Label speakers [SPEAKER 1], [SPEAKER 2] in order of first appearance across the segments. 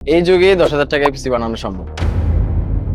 [SPEAKER 1] এই যুগে 10,000 টাকায় পিসি বানানো সম্ভব।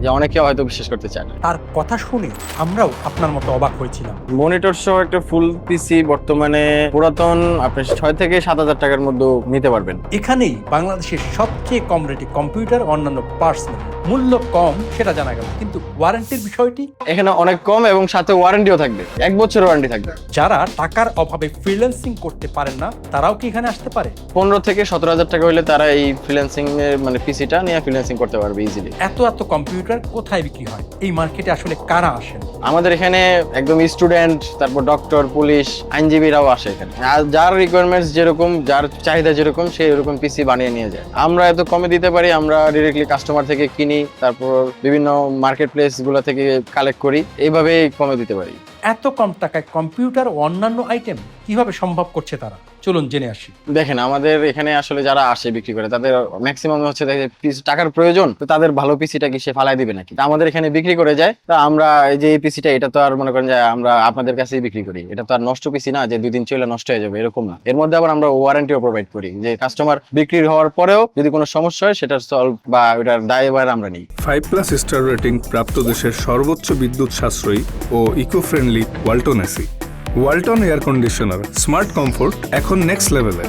[SPEAKER 1] যে অনেকে হয়তো বিশ্বাস করতে চায় না।
[SPEAKER 2] তার কথা শুনে আমরাও আপনার মতো অবাক হয়েছিলাম।
[SPEAKER 1] মনিটর সহ একটা ফুল পিসি বর্তমানে পুরাতন আপনি 6 থেকে 7,000 টাকার মধ্যে নিতে পারবেন।
[SPEAKER 2] এখানেই বাংলাদেশের সবচেয়ে কম রেটে কম্পিউটার অন্যান্য পার্টস মেলে। মূল্য কম সেটা জানা গেল, কিন্তু ওয়ারেন্টির বিষয়টি?
[SPEAKER 1] এখানে অনেক কম এবং সাথে ওয়ারেন্টিও থাকবে, 1 বছর ওয়ারেন্টি থাকবে।
[SPEAKER 2] যারা টাকার অভাবে ফ্রিল্যান্সিং করতে পারেন না তারাও কি এখানে আসতে পারে?
[SPEAKER 1] 15 থেকে 17,000 টাকা হলে তারা এই ফ্রিল্যান্সিং এর পিসিটা নিয়ে ফ্রিল্যান্সিং করতে পারবে ইজিলি।
[SPEAKER 2] এত কম্পিউটার কোথায় বিক্রি হয়? এই মার্কেটে আসলে কারা আসেন?
[SPEAKER 1] আমাদের এখানে একদম স্টুডেন্ট, তারপর ডক্টর, পুলিশ, আইনজীবীরাও আসে এখানে। আর যার রিকোয়ারমেন্টস যেরকম, যার চাহিদা যেরকম, সেই এরকম পিসি বানিয়ে নিয়ে যায়। আমরা এত কমে দিতে পারি, আমরা ডিরেক্টলি কাস্টমার থেকে কিনি, তারপর বিভিন্ন মার্কেট প্লেস গুলো থেকে কালেক্ট করি, এইভাবেই কমে দিতে পারি।
[SPEAKER 2] এত কম টাকায় কম্পিউটার ও অন্যান্য আইটেম কিভাবে সম্ভব করছে তারা? চলুন জেনে আসি।
[SPEAKER 1] দেখেন, আমাদের এখানে আসলে যারা আসে বিক্রি করে, তাদের ম্যাক্সিমাম হচ্ছে টাকার প্রয়োজন, তো তাদের ভালো পিসিটা কি সে ফালাই দিবে নাকি? তা আমাদের এখানে বিক্রি করে যায়। তা আমরা এই যে এই পিসিটা, এটা তো আর মনে করেন যে আমরা আপনাদের কাছেই বিক্রি করি, এটা তো আর নষ্ট পিসি না যে 2 দিন চলে নষ্ট হয়ে যাবে, এরকম না। এর মধ্যে আবার আমরা ওয়ারেন্টিও প্রোভাইড করি, যে কাস্টমার বিক্রি হওয়ার পরেও যদি কোনো সমস্যা হয় সেটার সলভ বা ওটার দায়ভার আমরা নিই।
[SPEAKER 3] 5+ স্টার রেটিং প্রাপ্ত দেশের সর্বোচ্চ বিদ্যুৎ সাশ্রয়ী ও eco friendly Walton AC. Walton air conditioner, smart comfort এখন নেক্সট লেভেলে।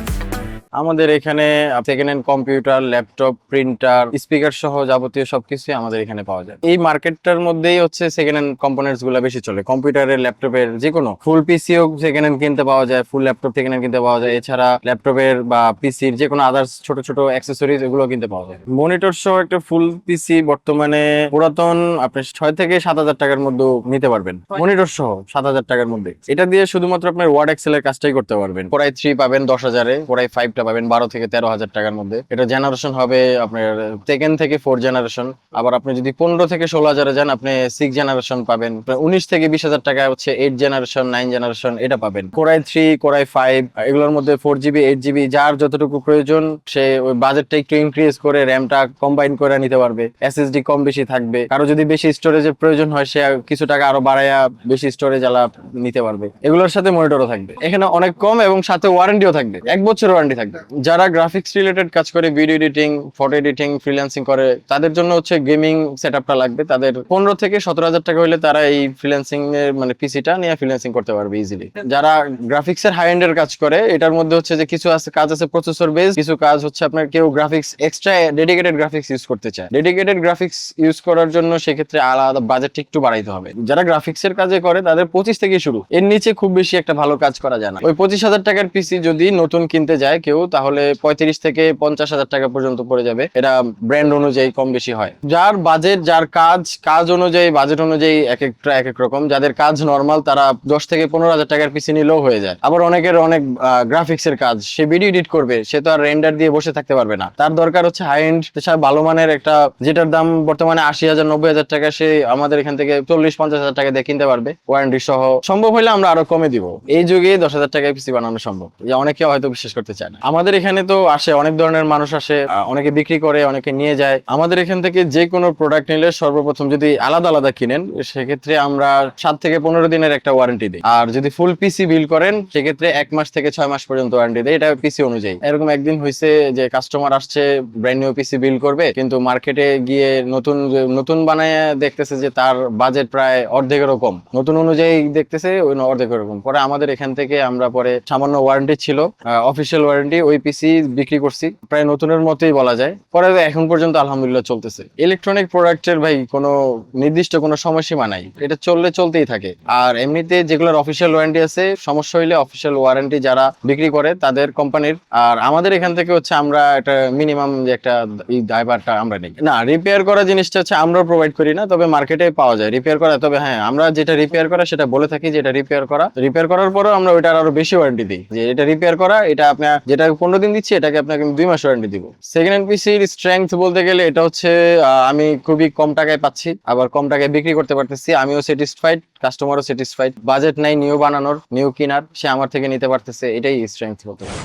[SPEAKER 1] আমাদের এখানে second hand computer, laptop, printer, speaker সহ যাবতীয় সবকিছু আমাদের এখানে পাওয়া যায়। এই মার্কেটটার মধ্যেই হচ্ছে সেকেন্ড হ্যান্ড কম্পোনেন্টস গুলো বেশি চলে। কম্পিউটারের, ল্যাপটপের, যে কোনো ফুল পিসিও সেকেন্ড হ্যান্ড কিনতে পাওয়া যায়, ফুল ল্যাপটপ সেকেন্ড হ্যান্ড কিনতে পাওয়া যায়। এছাড়া ল্যাপটপের বা পিসির যে কোনো আদার্স ছোট ছোট অ্যাক্সেসরিজ এগুলো কিনতে পাওয়া যায়। মনিটর সহ একটা ফুল পিসি বর্তমানে পুরাতন আপনি 6 থেকে 7,000 টাকার মধ্যে নিতে পারবেন। মনিটর সহ 7,000 টাকার মধ্যে। এটা দিয়ে শুধুমাত্র আপনার ওয়ার্ড এক্সেলের কাজটাই করতে পারবেন। কোরাই 3 পাবেন 10,000-এ, কোরাই 5 পাবেন 12 থেকে 13,000 টাকার মধ্যে। এটা জেনারেশন হবে আপনার সেকেন্ড থেকে 4 জেনারেশন। আবার আপনি যদি 15 থেকে 16,000-এ যান, আপনি 6 জেনারেশন পাবেন। 19 থেকে 20,000 টাকা হচ্ছে 8 জেনারেশন, 9 জেনারেশন এটা পাবেন। কোরাই 3, কোরাই 5 এগুলোর মধ্যে 4GB, 8GB যার যতটুকু প্রয়োজন সে ওই বাজেটটা একটু ইনক্রিজ করে র‍্যামটা কম্বাইন করে নিতে পারবে। এসএসডি কম বেশি থাকবে। কারো যদি বেশি স্টোরেজের প্রয়োজন হয়, সে কিছু টাকা আরো বাড়ায়া বেশি স্টোরেজ আলা নিতে পারবে। এগুলোর সাথে মনিটরও থাকবে। এখানে অনেক কম এবং সাথে ওয়ারেন্টিও থাকবে, 1 বছর ওয়ারেন্টি থাকবে। যারা গ্রাফিক্স রিলেটেড কাজ করে, video editing, photo editing, freelancing করে, তাদের জন্য হচ্ছে গেমিং সেটআপটা লাগবে। তাদের 15 থেকে 17,000 টাকা হলে তারা এই ফ্রিল্যান্সিং এর পিসিটা নিয়ে ফ্রিল্যান্সিং করতে পারবে ইজিলি। যারা গ্রাফিক্স এর হাই এন্ডের কাজ করে, এটার মধ্যে হচ্ছে যে কিছু আছে কাজ আছে প্রসেসর বেস, কিছু কাজ হচ্ছে আপনার কেউ graphics extra dedicated graphics use করতে চায়। ডেডিকেটেড গ্রাফিক্স ইউজ করার জন্য সেক্ষেত্রে আলাদা বাজেটটা একটু বাড়াইতে হবে। যারা গ্রাফিক্স এর কাজে করে তাদের 25 থেকে শুরু, এর নিচে খুব বেশি একটা ভালো কাজ করা যায় না। ওই 25,000 টাকার পিসি যদি নতুন কিনতে যায় কেউ, তাহলে 35 থেকে 50,000 টাকা পর্যন্ত পড়ে যাবে। এটা ব্র্যান্ড অনুযায়ী কম বেশি হয়। যার বাজেট, যার কাজ অনুযায়ী, বাজেট অনুযায়ী এক এক রকম। যাদের কাজ নরমাল, তারা 10 থেকে 15,000 টাকার পিসি নিলেও হয়ে যায়। আবার অনেকের অনেক গ্রাফিক্স এর কাজ, সে ভিডিও এডিট করবে, সে তো আর রেন্ডার দিয়ে বসে থাকতে পারবে না। তার দরকার হচ্ছে হাই এন্ড, ভালো মানের একটা, যেটার দাম বর্তমানে 80,000, 90,000 টাকা, সে আমাদের এখান থেকে 40-50,000 টাকা দিয়ে কিনতে পারবে ওয়ারেন্টি সহ। সম্ভব হলে আমরা আরো কমে দিব। এই যুগে 10,000 টাকায় পিসি বানানো সম্ভব। যে অনেকে হয়তো বিশ্বাস করতে চায় না। আমাদের এখানে তো আসে অনেক ধরনের মানুষ আসে, অনেকে বিক্রি করে, অনেকে নিয়ে যায়। আমাদের এখান থেকে যে কোনো প্রোডাক্ট নিলে সর্বপ্রথম যদি আলাদা আলাদা কিনেন, সেক্ষেত্রে আমরা 7 থেকে 15 দিনের একটা ওয়ারেন্টি দিই। আর যদি ফুল পিসি বিল করেন, সেক্ষেত্রে 1 মাস থেকে 6 মাস পর্যন্ত ওয়ারেন্টি দেয়। এটা পিসি অনুযায়ী। এরকম একদিন হয়েছে যে কাস্টমার আসছে ব্র্যান্ড নিউ পিসি বিল করবে, কিন্তু মার্কেটে গিয়ে নতুন বানায় দেখতেছে যে তার বাজেট প্রায় অর্ধেকেরও কম। নতুন অনুযায়ী দেখতেছে ওই অর্ধেকের কম। পরে আমাদের এখান থেকে আমরা পরে সামান্য ওয়ারেন্টি ছিল, অফিসিয়াল ওয়ারেন্টি, ওই পিসি বিক্রি করছি প্রায় নতুনের মতোই বলা যায়। পরে এখন পর্যন্ত আলহামদুলিল্লাহ চলতেছে। ইলেকট্রনিক প্রোডাক্টের ভাই কোনো নির্দিষ্ট কোনো সময়সীমা নাই, এটা চলতেই থাকে। আর এমনিতে যেগুলোর অফিসিয়াল ওয়ারেন্টি আছে, সমস্যা হইলে অফিসিয়াল ওয়ারেন্টি যারা বিক্রি করে তাদের কোম্পানির। আর আমাদের এখান থেকে হচ্ছে আমরা একটা মিনিমাম যে একটা এই দায়ভারটা আমরা নেই না। রিপেয়ার করা জিনিসটা হচ্ছে আমরাও প্রোভাইড করি না, তবে মার্কেটে পাওয়া যায় রিপেয়ার করা। তবে হ্যাঁ, আমরা যেটা রিপেয়ার করা সেটা বলে থাকি যে এটা রিপেয়ার করার পরেও আমরা ওইটার আরো বেশি ওয়ারেন্টি দিই, যে এটা রিপেয়ার করা, এটা আপনার যেটা 15 দিন দিচ্ছি, এটাকে আপনাকে 2 মাস ওয়ারেন্টি দিব। সেকেন্ড হ্যান্ড পিসির স্ট্রেংথ বলতে গেলে এটা হচ্ছে আমি খুবই কম টাকায় পাচ্ছি, আবার কম টাকায় বিক্রি করতে পারতেছি। আমিও স্যাটিসফাইড, কাস্টমারও স্যাটিসফাইড। বাজেট নাই নিউ বানানোর, নিউ কিনার, সে আমার থেকে নিতে পারতেছে, এটাই স্ট্রেংথ বলতে পারি।